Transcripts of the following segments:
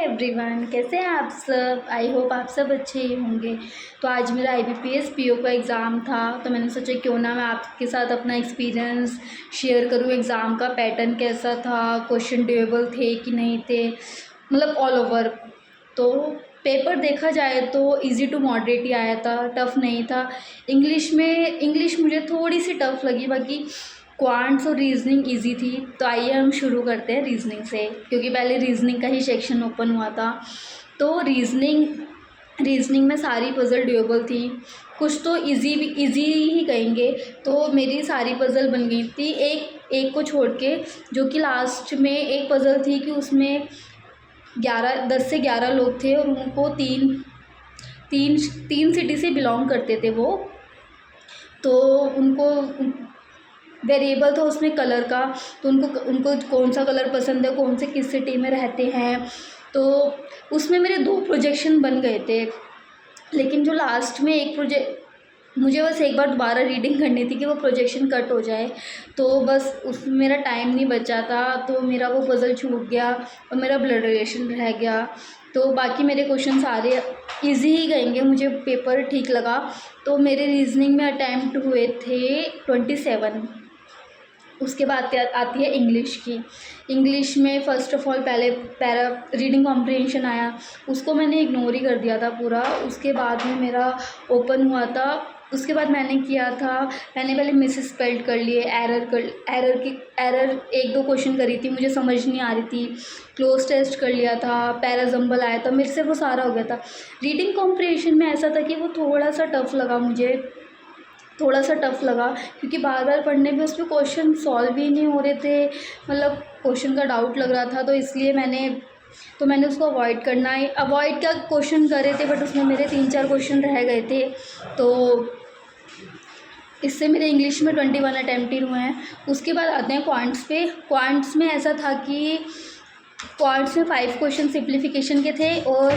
Everyone, कैसे हैं आप सब। आई होप आप सब अच्छे ही होंगे। तो आज मेरा IBPS PO का एग्ज़ाम था, तो मैंने सोचा क्यों ना मैं आपके साथ अपना एक्सपीरियंस शेयर करूं। एग्ज़ाम का पैटर्न कैसा था, क्वेश्चन ड्यूएबल थे कि नहीं थे, मतलब ऑल ओवर। तो पेपर देखा जाए तो इजी टू मॉडरेट ही आया था, टफ़ नहीं था। इंग्लिश मुझे थोड़ी सी टफ़ लगी, बाकी क्वांट्स और रीजनिंग इजी थी। तो आइए हम शुरू करते हैं रीजनिंग से, क्योंकि पहले रीजनिंग का ही सेक्शन ओपन हुआ था। तो रीजनिंग में सारी पज़ल ड्यूएबल थी, कुछ तो इजी ही कहेंगे। तो मेरी सारी पज़ल बन गई थी, एक को छोड़ के, जो कि लास्ट में एक पज़ल थी कि उसमें 10 से 11 लोग थे और उनको तीन सिटी से बिलोंग करते थे वो। तो उनको वेरिएबल था उसमें कलर का, तो उनको कौन सा कलर पसंद है, कौन से किस सिटी में रहते हैं। तो उसमें मेरे 2 प्रोजेक्शन बन गए थे, लेकिन जो लास्ट में एक मुझे बस एक बार दोबारा रीडिंग करनी थी कि वो प्रोजेक्शन कट हो जाए, तो बस उसमें मेरा टाइम नहीं बचा था, तो मेरा वो पज़ल छूट गया और मेरा ब्लड रिलेशन रह गया। तो बाकी मेरे क्वेश्चन सारे इजी ही कहेंगे, मुझे पेपर ठीक लगा। तो मेरे रीजनिंग में अटैम्प्ट हुए थे 27। उसके बाद आती है इंग्लिश की। इंग्लिश में फ़र्स्ट ऑफ़ ऑल पहले पैरा रीडिंग कॉम्प्रिहेंशन आया, उसको मैंने इग्नोर ही कर दिया था पूरा। उसके बाद में मेरा ओपन हुआ था, उसके बाद मैंने किया था, मैंने पहले मिस स्पेल्ड कर लिए, एरर 1-2 क्वेश्चन करी थी, मुझे समझ नहीं आ रही थी। क्लोज टेस्ट कर लिया था, पैराजम्बल आया था, मेरे से वो सारा हो गया था। रीडिंग कॉम्प्रिहेंशन में ऐसा था कि वो थोड़ा सा टफ़ लगा मुझे, क्योंकि बार बार पढ़ने पे उसमें क्वेश्चन सॉल्व ही नहीं हो रहे थे, मतलब क्वेश्चन का डाउट लग रहा था। तो इसलिए मैंने उसको अवॉइड क्या क्वेश्चन करे थे, बट उसमें मेरे 3-4 क्वेश्चन रह गए थे। तो इससे मेरे इंग्लिश में 21 अटैम्प्ट ही हुए हैं। उसके बाद आते हैं क्वांट्स पे। क्वांट्स में ऐसा था कि क्वांट्स में 5 क्वेश्चन सिंप्लीफिकेशन के थे और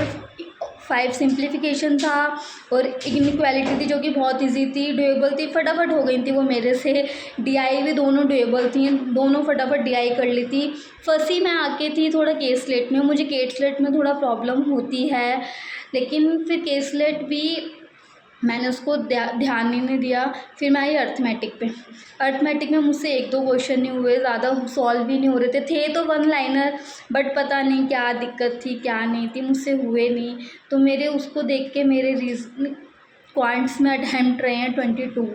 5 सिंप्लीफिकेशन था, और इनइक्वालिटी थी जो कि बहुत इजी थी, ड्यूएबल थी, फटाफट हो गई थी वो मेरे से। DI भी दोनों ड्यूएबल थी, दोनों फटाफट DI कर ली थी। फंसी मैं आके थी थोड़ा केस लेट में, मुझे केस लेट में थोड़ा प्रॉब्लम होती है, लेकिन फिर केस लेट भी मैंने उसको ध्यान ही नहीं दिया। फिर मैं आई अर्थमेटिक में मुझसे 1-2 क्वेश्चन नहीं हुए, ज़्यादा सॉल्व भी नहीं हो रहे थे तो 1 लाइनर, बट पता नहीं क्या दिक्कत थी क्या नहीं थी, मुझसे हुए नहीं। तो मेरे उसको देख के मेरे क्वांट्स में अटैम्प्ट रहे हैं 22,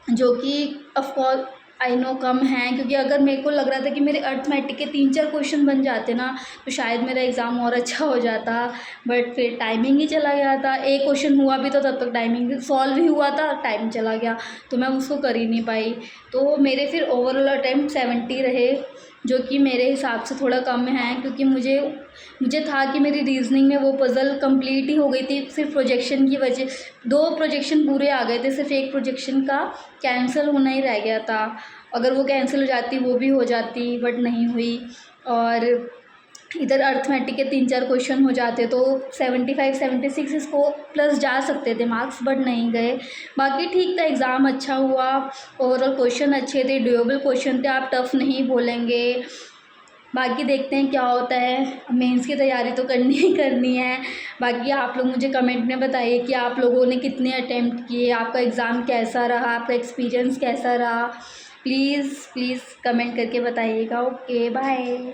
जो कि ऑफकोर्स आई नो कम हैं, क्योंकि अगर मेरे को लग रहा था कि मेरे अर्थमेटिक के 3-4 क्वेश्चन बन जाते ना, तो शायद मेरा एग्ज़ाम और अच्छा हो जाता, बट फिर टाइमिंग ही चला गया था। एक क्वेश्चन हुआ भी तो तब तक टाइमिंग सॉल्व ही हुआ था, टाइम चला गया, तो मैं उसको कर ही नहीं पाई। तो मेरे फिर ओवरऑल अटैम्प्ट 70 रहे, जो कि मेरे हिसाब से थोड़ा कम है, क्योंकि मुझे था कि मेरी रीजनिंग में वो पज़ल कंप्लीट ही हो गई थी, सिर्फ प्रोजेक्शन की वजह 2 प्रोजेक्शन पूरे आ गए थे, सिर्फ एक प्रोजेक्शन का कैंसिल होना ही रह गया था। अगर वो कैंसिल हो जाती वो भी हो जाती, बट नहीं हुई। और इधर अर्थमेटिक के 3-4 क्वेश्चन हो जाते तो 75-76 इसको प्लस जा सकते थे मार्क्स, बट नहीं गए। बाकी ठीक था, एग्ज़ाम अच्छा हुआ, ओवरऑल क्वेश्चन अच्छे थे, ड्यूएबल क्वेश्चन थे, आप टफ़ नहीं बोलेंगे। बाकी देखते हैं क्या होता है, मेंस की तैयारी तो करनी ही करनी है। बाकी आप लोग मुझे कमेंट में बताइए कि आप लोगों ने कितने अटेम्प्ट किए, आपका एग्ज़ाम कैसा रहा, आपका एक्सपीरियंस कैसा रहा। प्लीज़ कमेंट करके बताइएगा। Okay, bye.